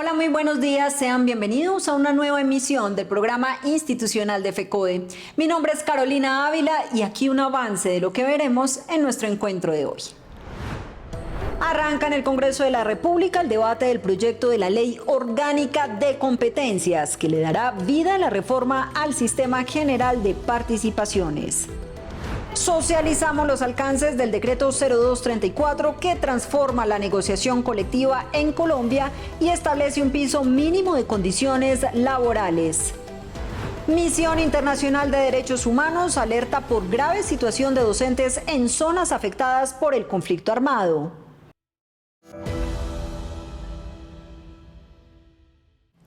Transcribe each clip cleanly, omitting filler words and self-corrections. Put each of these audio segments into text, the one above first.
Hola, muy buenos días. Sean bienvenidos a una nueva emisión del programa institucional de FECODE. Mi nombre es Carolina Ávila y aquí un avance de lo que veremos en nuestro encuentro de hoy. Arranca en el Congreso de la República el debate del proyecto de la Ley Orgánica de Competencias, que le dará vida a la reforma al Sistema General de Participaciones. Socializamos los alcances del decreto 0234 que transforma la negociación colectiva en Colombia y establece un piso mínimo de condiciones laborales. Misión Internacional de Derechos Humanos alerta por grave situación de docentes en zonas afectadas por el conflicto armado.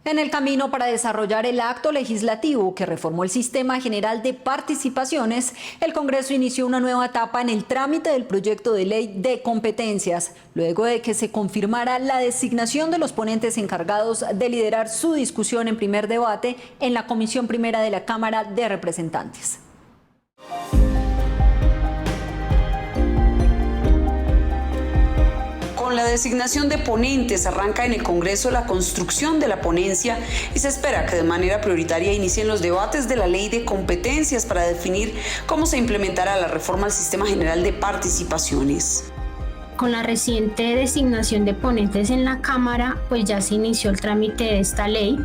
En el camino para desarrollar el acto legislativo que reformó el Sistema General de Participaciones, el Congreso inició una nueva etapa en el trámite del proyecto de ley de competencias, luego de que se confirmara la designación de los ponentes encargados de liderar su discusión en primer debate en la Comisión Primera de la Cámara de Representantes. Con la designación de ponentes arranca en el Congreso la construcción de la ponencia y se espera que de manera prioritaria inicien los debates de la Ley de Competencias para definir cómo se implementará la reforma al Sistema General de Participaciones. Con la reciente designación de ponentes en la Cámara, pues ya se inició el trámite de esta ley,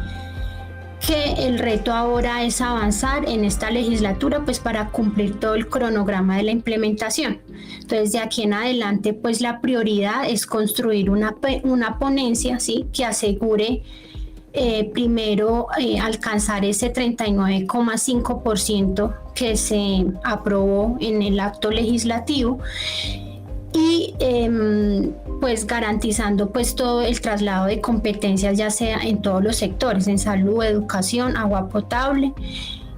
que el reto ahora es avanzar en esta legislatura pues para cumplir todo el cronograma de la implementación. Entonces de aquí en adelante pues la prioridad es construir una ponencia, ¿sí?, que asegure primero alcanzar ese 39,5% que se aprobó en el acto legislativo y pues garantizando pues todo el traslado de competencias, ya sea en todos los sectores, en salud, educación, agua potable,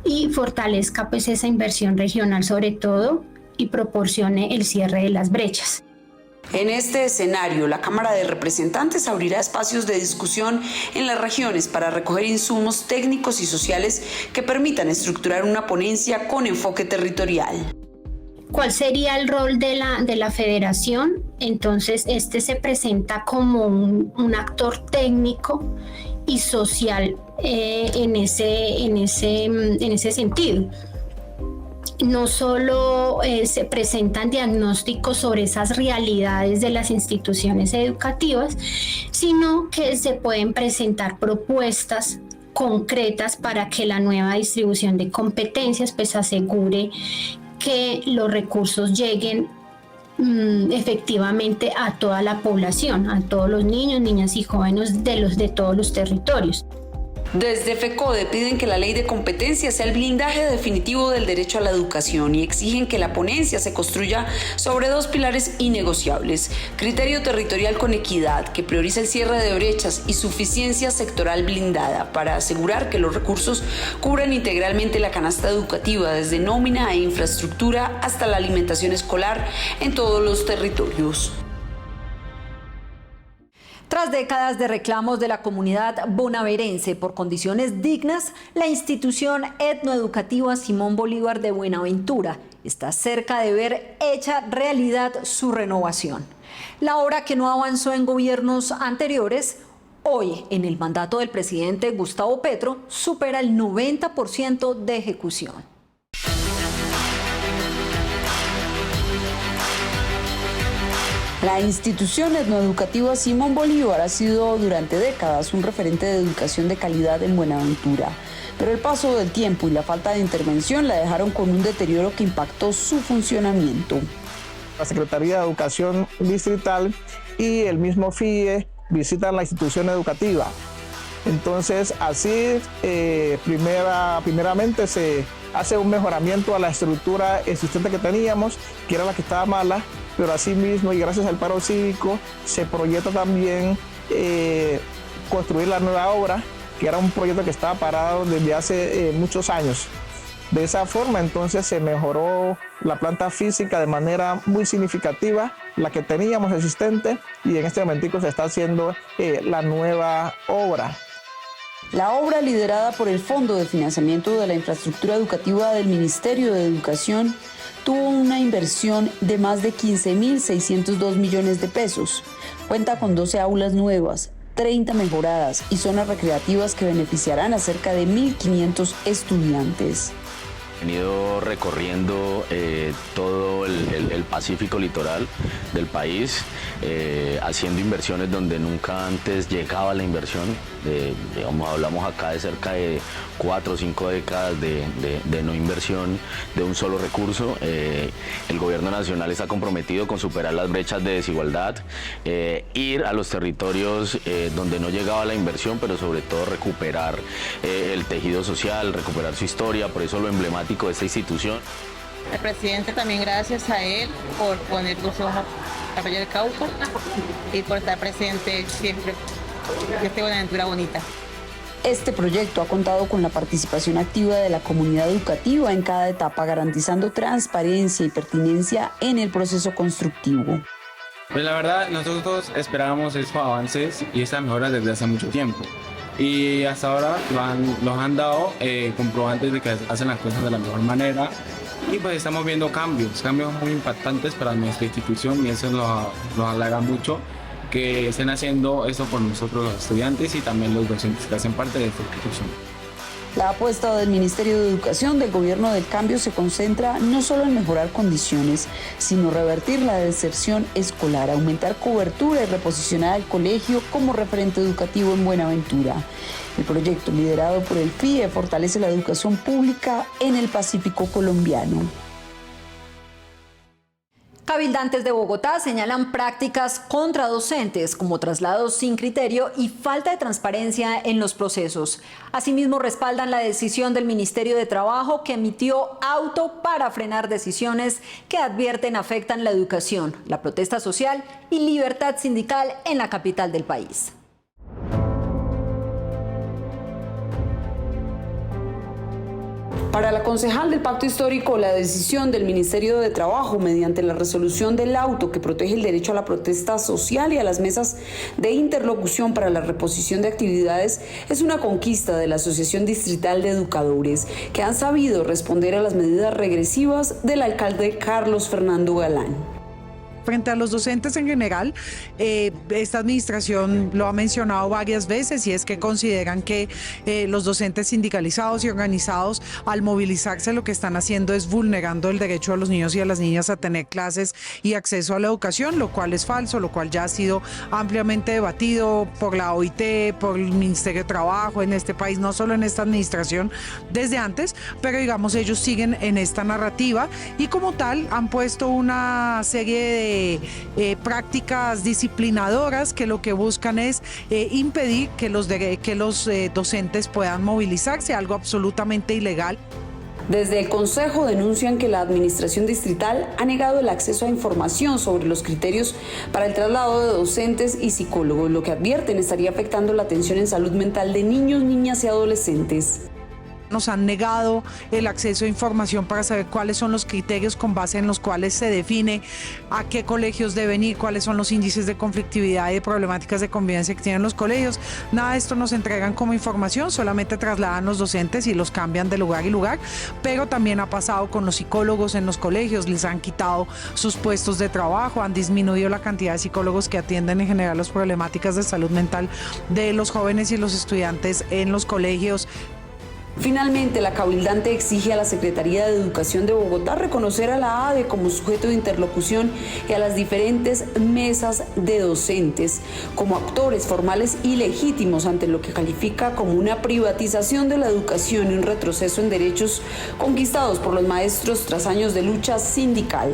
y fortalezca pues esa inversión regional sobre todo y proporcione el cierre de las brechas. En este escenario, la Cámara de Representantes abrirá espacios de discusión en las regiones para recoger insumos técnicos y sociales que permitan estructurar una ponencia con enfoque territorial. ¿Cuál sería el rol de la federación? Entonces, este se presenta como un actor técnico y social en ese sentido. No solo se presentan diagnósticos sobre esas realidades de las instituciones educativas, sino que se pueden presentar propuestas concretas para que la nueva distribución de competencias pues asegure que los recursos lleguen efectivamente a toda la población, a todos los niños, niñas y jóvenes de todos los territorios. Desde FECODE piden que la ley de competencia sea el blindaje definitivo del derecho a la educación y exigen que la ponencia se construya sobre dos pilares innegociables: criterio territorial con equidad, que prioriza el cierre de brechas, y suficiencia sectoral blindada, para asegurar que los recursos cubran integralmente la canasta educativa, desde nómina e infraestructura hasta la alimentación escolar en todos los territorios. Tras décadas de reclamos de la comunidad bonaerense por condiciones dignas, la institución etnoeducativa Simón Bolívar de Buenaventura está cerca de ver hecha realidad su renovación. La obra, que no avanzó en gobiernos anteriores, hoy en el mandato del presidente Gustavo Petro supera el 90% de ejecución. La institución etnoeducativa Simón Bolívar ha sido durante décadas un referente de educación de calidad en Buenaventura, pero el paso del tiempo y la falta de intervención la dejaron con un deterioro que impactó su funcionamiento. La Secretaría de Educación Distrital y el mismo FIE visitan la institución educativa. Entonces, así primeramente se hace un mejoramiento a la estructura existente que teníamos, que era la que estaba mala, pero asimismo y gracias al paro cívico se proyecta también construir la nueva obra, que era un proyecto que estaba parado desde hace muchos años. De esa forma entonces se mejoró la planta física de manera muy significativa, la que teníamos existente, y en este momentico se está haciendo la nueva obra. La obra, liderada por el Fondo de Financiamiento de la Infraestructura Educativa del Ministerio de Educación, tuvo una inversión de más de 15.602 millones de pesos. Cuenta con 12 aulas nuevas, 30 mejoradas y zonas recreativas que beneficiarán a cerca de 1.500 estudiantes. He venido recorriendo todo el Pacífico litoral del país, haciendo inversiones donde nunca antes llegaba la inversión. Hablamos acá de cerca de 4 o 5 décadas de no inversión de un solo recurso. El gobierno nacional está comprometido con superar las brechas de desigualdad, ir a los territorios donde no llegaba la inversión, pero sobre todo recuperar el tejido social, recuperar su historia. Por eso lo emblemático de esta institución. El presidente también, gracias a él por poner los ojos a Valle del Cauca y por estar presente siempre en esta Buenaventura bonita. Este proyecto ha contado con la participación activa de la comunidad educativa en cada etapa, garantizando transparencia y pertinencia en el proceso constructivo. Pues la verdad, nosotros esperábamos estos avances y estas mejoras desde hace mucho tiempo. Y hasta ahora nos han dado comprobantes de que hacen las cosas de la mejor manera y pues estamos viendo cambios muy impactantes para nuestra institución y eso nos halaga mucho que estén haciendo esto por nosotros los estudiantes y también los docentes que hacen parte de esta institución. La apuesta del Ministerio de Educación del Gobierno del Cambio se concentra no solo en mejorar condiciones, sino revertir la deserción escolar, aumentar cobertura y reposicionar al colegio como referente educativo en Buenaventura. El proyecto, liderado por el FIE, fortalece la educación pública en el Pacífico colombiano. Cabildantes de Bogotá señalan prácticas contra docentes como traslados sin criterio y falta de transparencia en los procesos. Asimismo, respaldan la decisión del Ministerio de Trabajo que emitió auto para frenar decisiones que advierten afectan la educación, la protesta social y libertad sindical en la capital del país. Para la concejal del Pacto Histórico, la decisión del Ministerio de Trabajo mediante la resolución del auto que protege el derecho a la protesta social y a las mesas de interlocución para la reposición de actividades es una conquista de la Asociación Distrital de Educadores, que han sabido responder a las medidas regresivas del alcalde Carlos Fernando Galán. Frente a los docentes en general, esta administración lo ha mencionado varias veces y es que consideran que los docentes sindicalizados y organizados al movilizarse lo que están haciendo es vulnerando el derecho a los niños y a las niñas a tener clases y acceso a la educación, lo cual es falso, lo cual ya ha sido ampliamente debatido por la OIT, por el Ministerio de Trabajo en este país, no solo en esta administración desde antes, pero digamos ellos siguen en esta narrativa y como tal han puesto una serie de prácticas disciplinadoras que lo que buscan es impedir que los docentes puedan movilizarse, algo absolutamente ilegal. Desde el Consejo denuncian que la Administración Distrital ha negado el acceso a información sobre los criterios para el traslado de docentes y psicólogos, lo que advierten estaría afectando la atención en salud mental de niños, niñas y adolescentes. Nos han negado el acceso a información para saber cuáles son los criterios con base en los cuales se define a qué colegios deben ir, cuáles son los índices de conflictividad y de problemáticas de convivencia que tienen los colegios. Nada de esto nos entregan como información, solamente trasladan los docentes y los cambian de lugar y lugar, pero también ha pasado con los psicólogos en los colegios, les han quitado sus puestos de trabajo, han disminuido la cantidad de psicólogos que atienden en general las problemáticas de salud mental de los jóvenes y los estudiantes en los colegios. Finalmente, la cabildante exige a la Secretaría de Educación de Bogotá reconocer a la ADE como sujeto de interlocución y a las diferentes mesas de docentes como actores formales y legítimos ante lo que califica como una privatización de la educación y un retroceso en derechos conquistados por los maestros tras años de lucha sindical.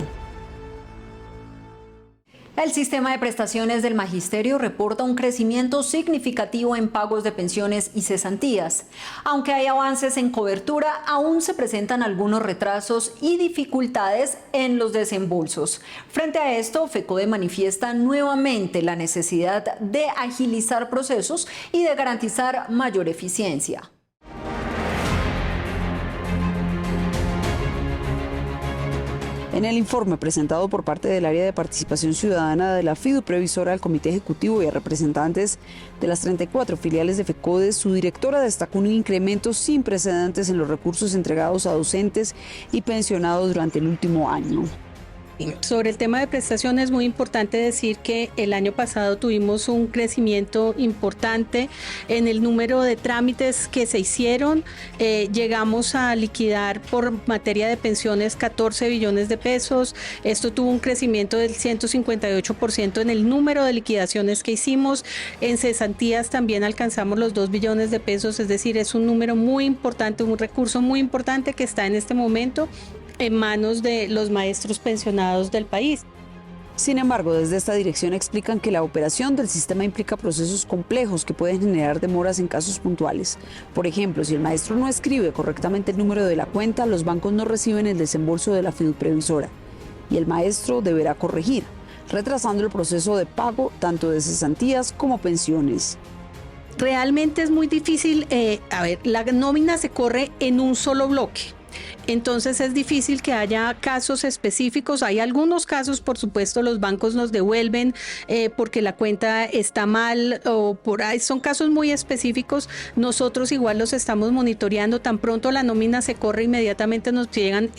El sistema de prestaciones del magisterio reporta un crecimiento significativo en pagos de pensiones y cesantías. Aunque hay avances en cobertura, aún se presentan algunos retrasos y dificultades en los desembolsos. Frente a esto, FECODE manifiesta nuevamente la necesidad de agilizar procesos y de garantizar mayor eficiencia. En el informe presentado por parte del Área de Participación Ciudadana de la FIDU, previsora del Comité Ejecutivo y a representantes de las 34 filiales de FECODE, su directora destacó un incremento sin precedentes en los recursos entregados a docentes y pensionados durante el último año. Sobre el tema de prestaciones es muy importante decir que el año pasado tuvimos un crecimiento importante en el número de trámites que se hicieron. Llegamos a liquidar por materia de pensiones 14 billones de pesos. Esto tuvo un crecimiento del 158% en el número de liquidaciones que hicimos. En cesantías también alcanzamos los 2 billones de pesos, es decir, es un número muy importante, un recurso muy importante que está en este momento en manos de los maestros pensionados del país. Sin embargo, desde esta dirección explican que la operación del sistema implica procesos complejos que pueden generar demoras en casos puntuales. Por ejemplo, si el maestro no escribe correctamente el número de la cuenta, los bancos no reciben el desembolso de la fiduprevisora y el maestro deberá corregir, retrasando el proceso de pago tanto de cesantías como pensiones. Realmente es muy difícil, la nómina se corre en un solo bloque. Entonces es difícil que haya casos específicos. Hay algunos casos, por supuesto, los bancos nos devuelven porque la cuenta está mal o por ahí. Son casos muy específicos. Nosotros igual los estamos monitoreando. Tan pronto la nómina se corre, inmediatamente nos llegan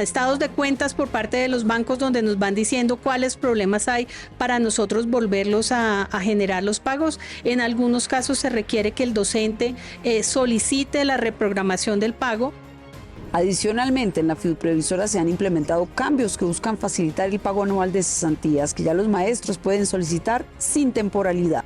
estados de cuentas por parte de los bancos donde nos van diciendo cuáles problemas hay para nosotros volverlos a generar los pagos. En algunos casos se requiere que el docente solicite la reprogramación del pago. Adicionalmente, en la fiduprevisora se han implementado cambios que buscan facilitar el pago anual de cesantías que ya los maestros pueden solicitar sin temporalidad.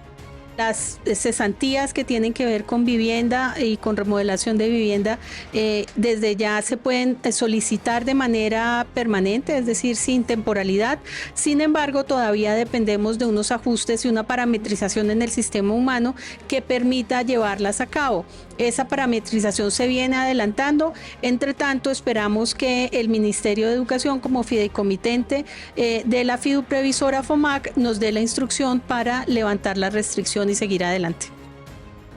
Las cesantías que tienen que ver con vivienda y con remodelación de vivienda, desde ya se pueden solicitar de manera permanente, es decir, sin temporalidad. Sin embargo, todavía dependemos de unos ajustes y una parametrización en el sistema humano que permita llevarlas a cabo. Esa parametrización se viene adelantando. Entre tanto, esperamos que el Ministerio de Educación, como fideicomitente de la fiduprevisora FOMAC, nos dé la instrucción para levantar la restricción y seguir adelante.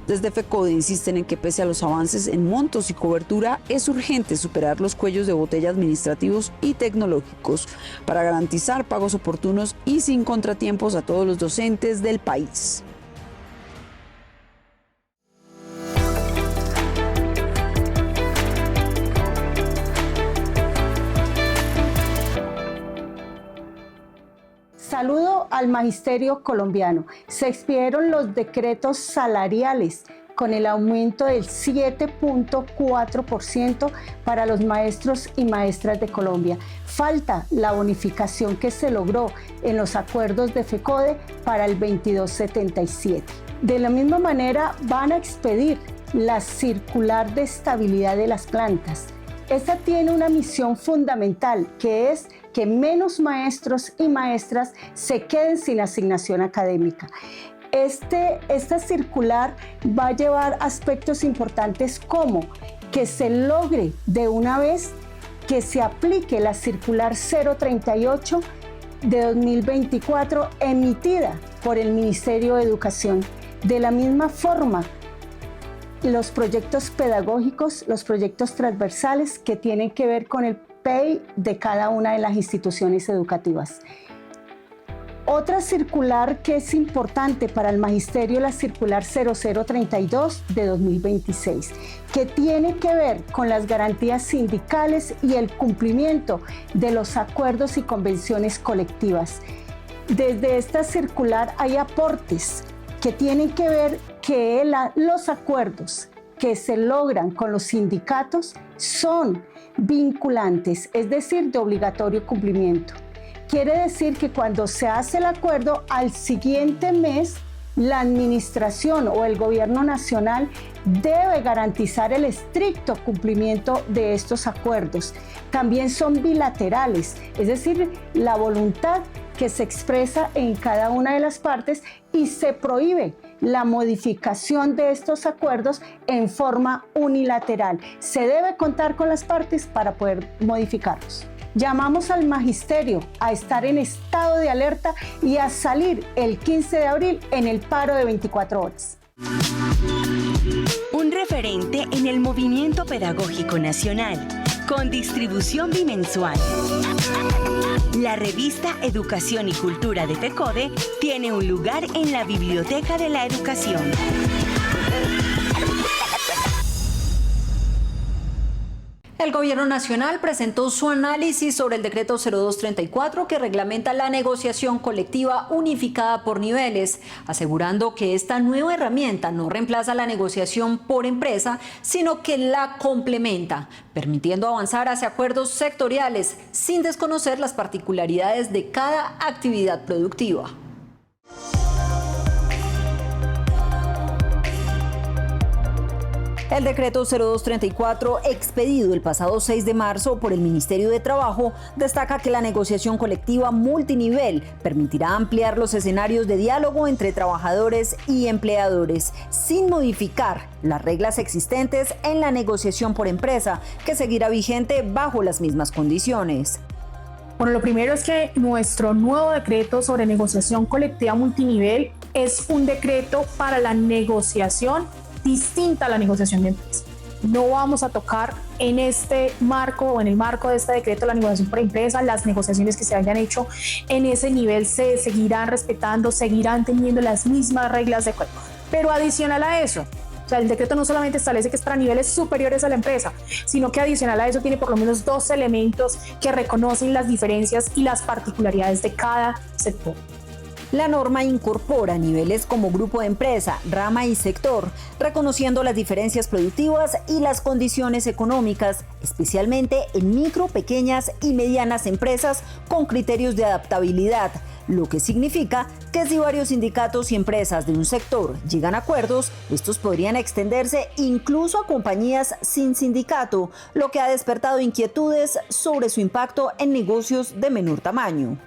Desde FECODE insisten en que pese a los avances en montos y cobertura, es urgente superar los cuellos de botella administrativos y tecnológicos para garantizar pagos oportunos y sin contratiempos a todos los docentes del país. Saludo al magisterio colombiano. Se expidieron los decretos salariales con el aumento del 7.4% para los maestros y maestras de Colombia. Falta la bonificación que se logró en los acuerdos de FECODE para el 2277. De la misma manera, van a expedir la circular de estabilidad de las plantas. Esta tiene una misión fundamental, que es que menos maestros y maestras se queden sin asignación académica. Esta circular va a llevar aspectos importantes como que se logre de una vez que se aplique la circular 038 de 2024 emitida por el Ministerio de Educación. De la misma forma, los proyectos pedagógicos, los proyectos transversales que tienen que ver con el PEI de cada una de las instituciones educativas. Otra circular que es importante para el magisterio, la circular 0032 de 2026, que tiene que ver con las garantías sindicales y el cumplimiento de los acuerdos y convenciones colectivas. Desde esta circular hay aportes que tienen que ver que los acuerdos que se logran con los sindicatos son vinculantes, es decir, de obligatorio cumplimiento. Quiere decir que cuando se hace el acuerdo, al siguiente mes, la administración o el gobierno nacional debe garantizar el estricto cumplimiento de estos acuerdos. También son bilaterales, es decir, la voluntad que se expresa en cada una de las partes y se prohíbe la modificación de estos acuerdos en forma unilateral. Se debe contar con las partes para poder modificarlos. Llamamos al magisterio a estar en estado de alerta y a salir el 15 de abril en el paro de 24 horas. Un referente en el movimiento pedagógico nacional, con distribución bimensual. La revista Educación y Cultura de FECODE tiene un lugar en la Biblioteca de la Educación. El Gobierno Nacional presentó su análisis sobre el decreto 0234 que reglamenta la negociación colectiva unificada por niveles, asegurando que esta nueva herramienta no reemplaza la negociación por empresa, sino que la complementa, permitiendo avanzar hacia acuerdos sectoriales sin desconocer las particularidades de cada actividad productiva. El decreto 0234, expedido el pasado 6 de marzo por el Ministerio de Trabajo, destaca que la negociación colectiva multinivel permitirá ampliar los escenarios de diálogo entre trabajadores y empleadores, sin modificar las reglas existentes en la negociación por empresa, que seguirá vigente bajo las mismas condiciones. Bueno, lo primero es que nuestro nuevo decreto sobre negociación colectiva multinivel es un decreto para la negociación distinta a la negociación de empresa. No vamos a tocar en este marco o en el marco de este decreto la negociación por empresa. Las negociaciones que se hayan hecho en ese nivel se seguirán respetando, seguirán teniendo las mismas reglas de juego. Pero adicional a eso, o sea, el decreto no solamente establece que es para niveles superiores a la empresa, sino que adicional a eso tiene por lo menos 2 elementos que reconocen las diferencias y las particularidades de cada sector. La norma incorpora niveles como grupo de empresa, rama y sector, reconociendo las diferencias productivas y las condiciones económicas, especialmente en micro, pequeñas y medianas empresas con criterios de adaptabilidad, lo que significa que si varios sindicatos y empresas de un sector llegan a acuerdos, estos podrían extenderse incluso a compañías sin sindicato, lo que ha despertado inquietudes sobre su impacto en negocios de menor tamaño.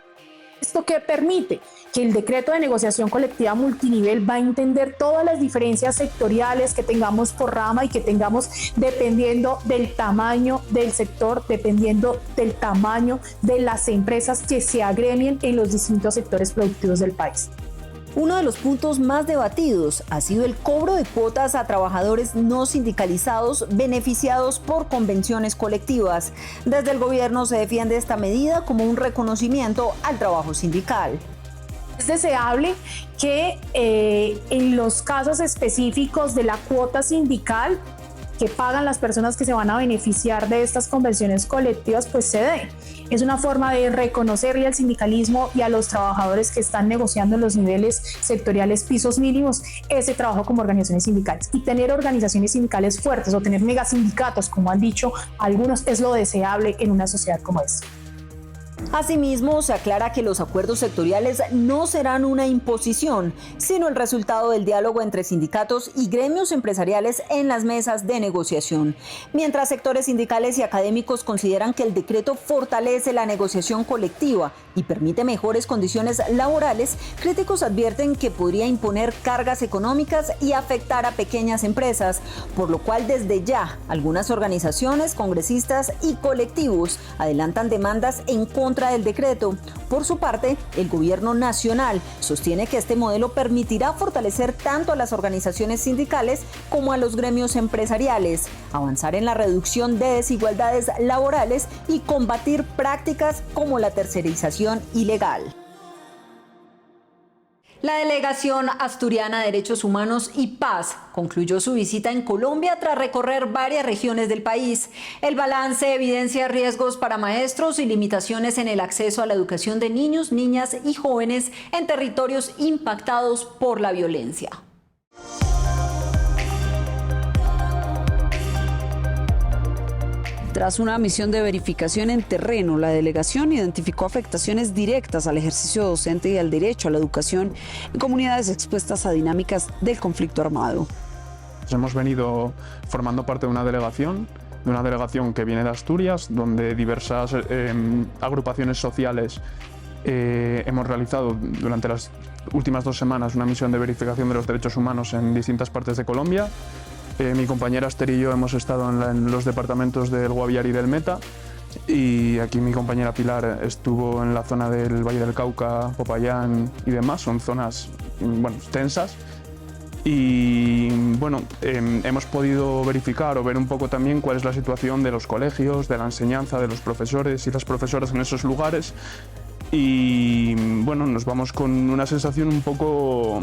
¿Esto qué permite? Que el decreto de negociación colectiva multinivel va a entender todas las diferencias sectoriales que tengamos por rama y que tengamos dependiendo del tamaño del sector, dependiendo del tamaño de las empresas que se agremien en los distintos sectores productivos del país. Uno de los puntos más debatidos ha sido el cobro de cuotas a trabajadores no sindicalizados beneficiados por convenciones colectivas. Desde el gobierno se defiende esta medida como un reconocimiento al trabajo sindical. Es deseable que en los casos específicos de la cuota sindical que pagan las personas que se van a beneficiar de estas convenciones colectivas, pues se dé. Es una forma de reconocerle al sindicalismo y a los trabajadores que están negociando en los niveles sectoriales pisos mínimos ese trabajo como organizaciones sindicales. Y tener organizaciones sindicales fuertes o tener megasindicatos, como han dicho algunos, es lo deseable en una sociedad como esta. Asimismo, se aclara que los acuerdos sectoriales no serán una imposición, sino el resultado del diálogo entre sindicatos y gremios empresariales en las mesas de negociación. Mientras sectores sindicales y académicos consideran que el decreto fortalece la negociación colectiva y permite mejores condiciones laborales, críticos advierten que podría imponer cargas económicas y afectar a pequeñas empresas, por lo cual desde ya algunas organizaciones, congresistas y colectivos adelantan demandas en contra del decreto. Por su parte, el gobierno nacional sostiene que este modelo permitirá fortalecer tanto a las organizaciones sindicales como a los gremios empresariales, avanzar en la reducción de desigualdades laborales y combatir prácticas como la tercerización ilegal. La Delegación Asturiana de Derechos Humanos y Paz concluyó su visita en Colombia tras recorrer varias regiones del país. El balance evidencia riesgos para maestros y limitaciones en el acceso a la educación de niños, niñas y jóvenes en territorios impactados por la violencia. Tras una misión de verificación en terreno, la delegación identificó afectaciones directas al ejercicio docente y al derecho a la educación en comunidades expuestas a dinámicas del conflicto armado. Hemos venido formando parte de una delegación que viene de Asturias, donde diversas agrupaciones sociales hemos realizado durante las últimas 2 semanas una misión de verificación de los derechos humanos en distintas partes de Colombia. Mi compañera Esther y yo hemos estado en los departamentos del Guaviare y del Meta, y aquí mi compañera Pilar estuvo en la zona del Valle del Cauca, Popayán y demás. Son zonas tensas, y hemos podido verificar o ver un poco también cuál es la situación de los colegios, de la enseñanza, de los profesores y las profesoras en esos lugares, y nos vamos con una sensación un poco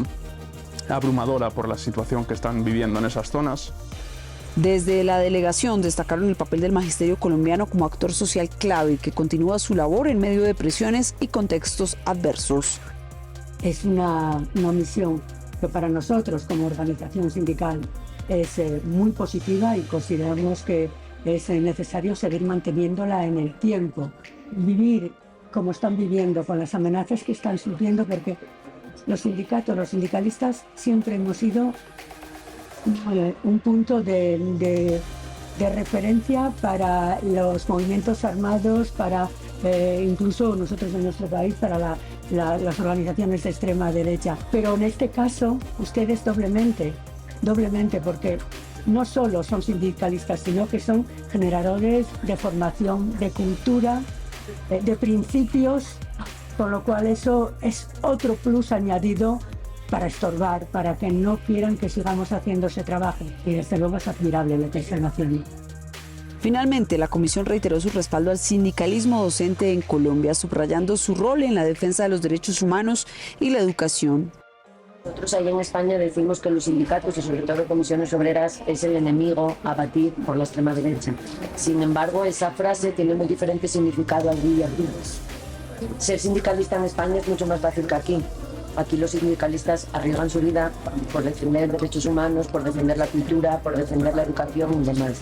abrumadora por la situación que están viviendo en esas zonas. Desde la delegación destacaron el papel del magisterio colombiano como actor social clave que continúa su labor en medio de presiones y contextos adversos. Es una misión que para nosotros como organización sindical es muy positiva y consideramos que es necesario seguir manteniéndola en el tiempo, vivir como están viviendo con las amenazas que están surgiendo, porque los sindicalistas siempre hemos sido un punto de referencia para los movimientos armados, para incluso nosotros en nuestro país, para las organizaciones de extrema derecha. Pero en este caso, ustedes doblemente, porque no solo son sindicalistas, sino que son generadores de formación, de cultura, de principios, con lo cual eso es otro plus añadido para estorbar, para que no quieran que sigamos haciendo ese trabajo. Y desde luego es admirable lo que están haciendo. Finalmente, la comisión reiteró su respaldo al sindicalismo docente en Colombia, subrayando su rol en la defensa de los derechos humanos y la educación. Nosotros ahí en España decimos que los sindicatos y sobre todo comisiones obreras es el enemigo a batir por la extrema derecha. Sin embargo, esa frase tiene muy diferente significado allí y aquí. Ser sindicalista en España es mucho más fácil que aquí. Aquí los sindicalistas arriesgan su vida por defender derechos humanos, por defender la cultura, por defender la educación y demás.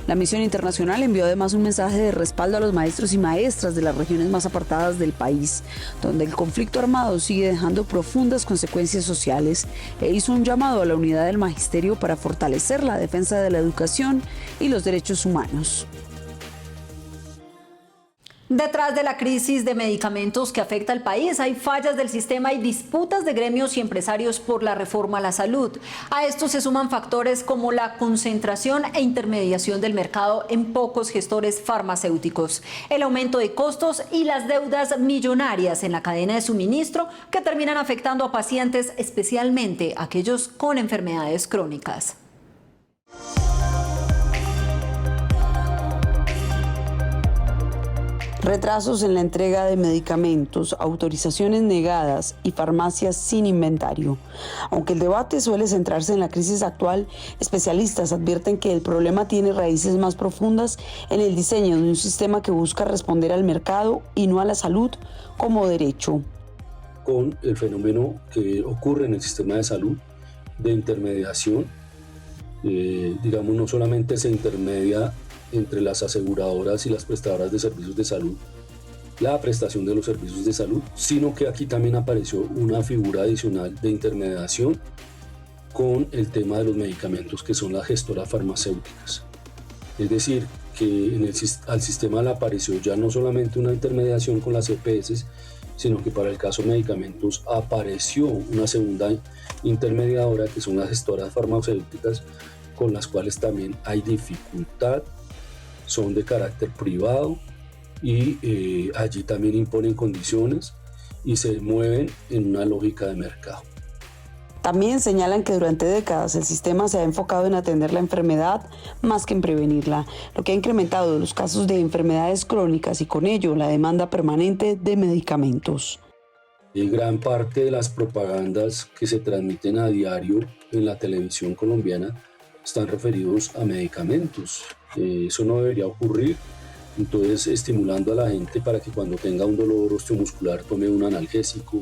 La misión internacional envió además un mensaje de respaldo a los maestros y maestras de las regiones más apartadas del país, donde el conflicto armado sigue dejando profundas consecuencias sociales, e hizo un llamado a la unidad del magisterio para fortalecer la defensa de la educación y los derechos humanos. Detrás de la crisis de medicamentos que afecta al país hay fallas del sistema y disputas de gremios y empresarios por la reforma a la salud. A esto se suman factores como la concentración e intermediación del mercado en pocos gestores farmacéuticos, el aumento de costos y las deudas millonarias en la cadena de suministro que terminan afectando a pacientes, especialmente aquellos con enfermedades crónicas. Retrasos en la entrega de medicamentos, autorizaciones negadas y farmacias sin inventario. Aunque el debate suele centrarse en la crisis actual, especialistas advierten que el problema tiene raíces más profundas en el diseño de un sistema que busca responder al mercado y no a la salud como derecho. Con el fenómeno que ocurre en el sistema de salud de intermediación, digamos, no solamente se intermedia entre las aseguradoras y las prestadoras de servicios de salud, la prestación de los servicios de salud, sino que aquí también apareció una figura adicional de intermediación con el tema de los medicamentos, que son las gestoras farmacéuticas. Es decir, que al sistema le apareció ya no solamente una intermediación con las EPS, sino que para el caso de medicamentos apareció una segunda intermediadora, que son las gestoras farmacéuticas, con las cuales también hay dificultad, son de carácter privado y allí también imponen condiciones y se mueven en una lógica de mercado. También señalan que durante décadas el sistema se ha enfocado en atender la enfermedad más que en prevenirla, lo que ha incrementado los casos de enfermedades crónicas y con ello la demanda permanente de medicamentos. Y gran parte de las propagandas que se transmiten a diario en la televisión colombiana están referidos a medicamentos. Eso no debería ocurrir, entonces estimulando a la gente para que cuando tenga un dolor osteomuscular tome un analgésico,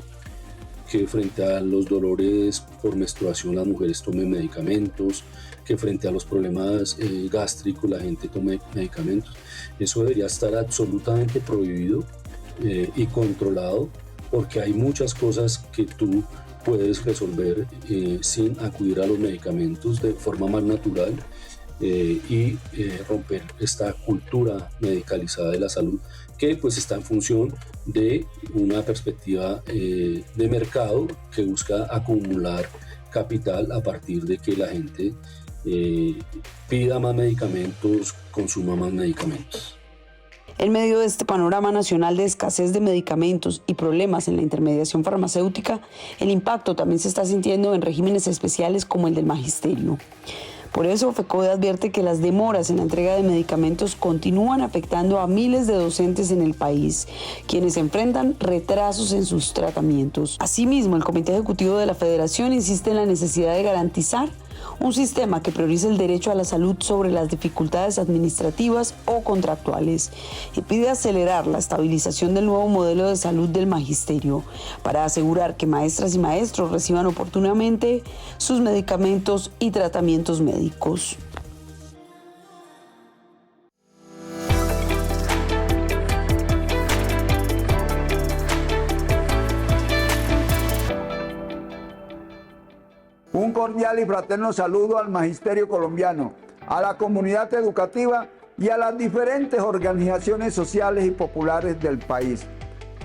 que frente a los dolores por menstruación las mujeres tomen medicamentos, que frente a los problemas gástricos la gente tome medicamentos. Eso debería estar absolutamente prohibido y controlado, porque hay muchas cosas que tú puedes resolver sin acudir a los medicamentos de forma más natural y romper esta cultura medicalizada de la salud que pues está en función de una perspectiva de mercado que busca acumular capital a partir de que la gente pida más medicamentos, consuma más medicamentos. En medio de este panorama nacional de escasez de medicamentos y problemas en la intermediación farmacéutica, el impacto también se está sintiendo en regímenes especiales como el del magisterio. Por eso, FECODE advierte que las demoras en la entrega de medicamentos continúan afectando a miles de docentes en el país, quienes enfrentan retrasos en sus tratamientos. Asimismo, el Comité Ejecutivo de la Federación insiste en la necesidad de garantizar un sistema que priorice el derecho a la salud sobre las dificultades administrativas o contractuales, y pide acelerar la estabilización del nuevo modelo de salud del magisterio para asegurar que maestras y maestros reciban oportunamente sus medicamentos y tratamientos médicos. Un cordial y fraterno saludo al magisterio colombiano, a la comunidad educativa y a las diferentes organizaciones sociales y populares del país.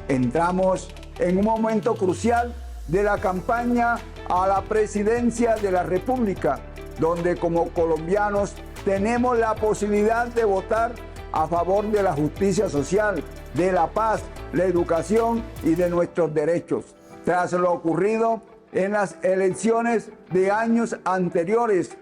Entramos en un momento crucial de la campaña a la presidencia de la República, donde como colombianos tenemos la posibilidad de votar a favor de la justicia social, de la paz, la educación y de nuestros derechos. Tras lo ocurrido en las elecciones de años anteriores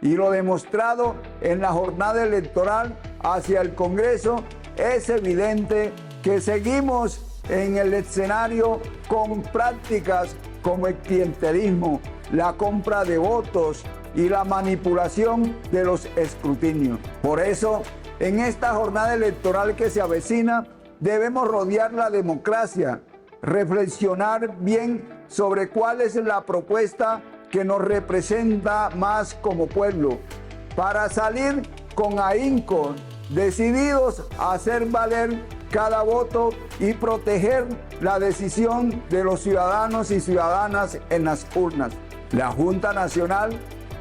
y lo demostrado en la jornada electoral hacia el Congreso, es evidente que seguimos en el escenario con prácticas como el clientelismo, la compra de votos y la manipulación de los escrutinios. Por eso, en esta jornada electoral que se avecina, debemos rodear la democracia, reflexionar bien sobre cuál es la propuesta que nos representa más como pueblo, para salir con ahínco, decididos a hacer valer cada voto y proteger la decisión de los ciudadanos y ciudadanas en las urnas. La Junta Nacional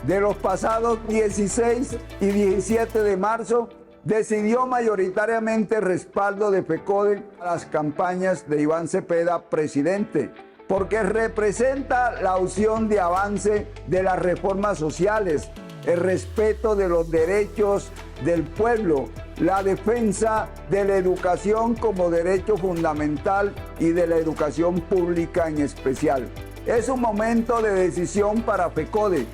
de los pasados 16 y 17 de marzo decidió mayoritariamente respaldo de FECODE a las campañas de Iván Cepeda, presidente, porque representa la opción de avance de las reformas sociales, el respeto de los derechos del pueblo, la defensa de la educación como derecho fundamental y de la educación pública en especial. Es un momento de decisión para FECODE,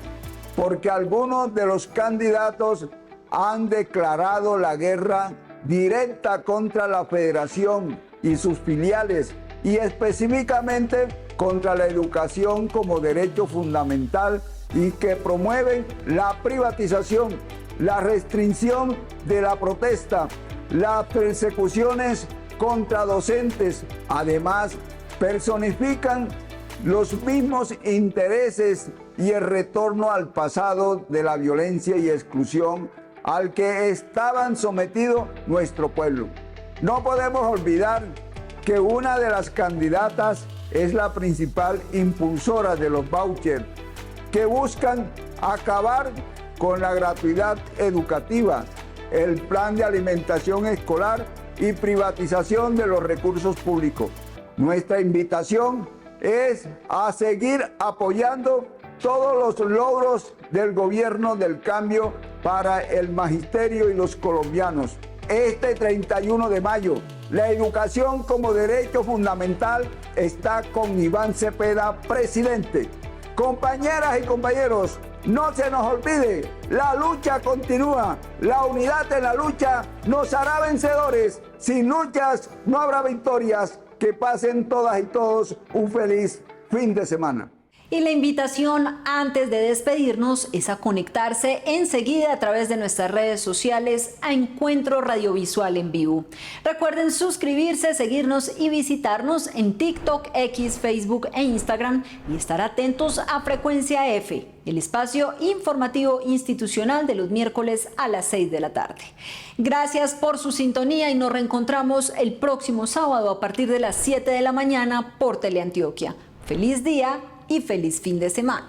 porque algunos de los candidatos han declarado la guerra directa contra la federación y sus filiales, y específicamente contra la educación como derecho fundamental, y que promueven la privatización, la restricción de la protesta, las persecuciones contra docentes. Además, personifican los mismos intereses y el retorno al pasado de la violencia y exclusión al que estaban sometidos nuestro pueblo. No podemos olvidar que una de las candidatas es la principal impulsora de los vouchers, que buscan acabar con la gratuidad educativa, el plan de alimentación escolar y privatización de los recursos públicos. Nuestra invitación es a seguir apoyando todos los logros del gobierno del cambio para el magisterio y los colombianos. Este 31 de mayo, la educación como derecho fundamental está con Iván Cepeda, presidente. Compañeras y compañeros, no se nos olvide, la lucha continúa. La unidad en la lucha nos hará vencedores. Sin luchas no habrá victorias. Que pasen todas y todos un feliz fin de semana. Y la invitación antes de despedirnos es a conectarse enseguida a través de nuestras redes sociales a Encuentro Radiovisual en Vivo. Recuerden suscribirse, seguirnos y visitarnos en TikTok, X, Facebook e Instagram, y estar atentos a Frecuencia F, el espacio informativo institucional de los miércoles a las 6 de la tarde. Gracias por su sintonía y nos reencontramos el próximo sábado a partir de las 7 de la mañana por Teleantioquia. Feliz día y feliz fin de semana.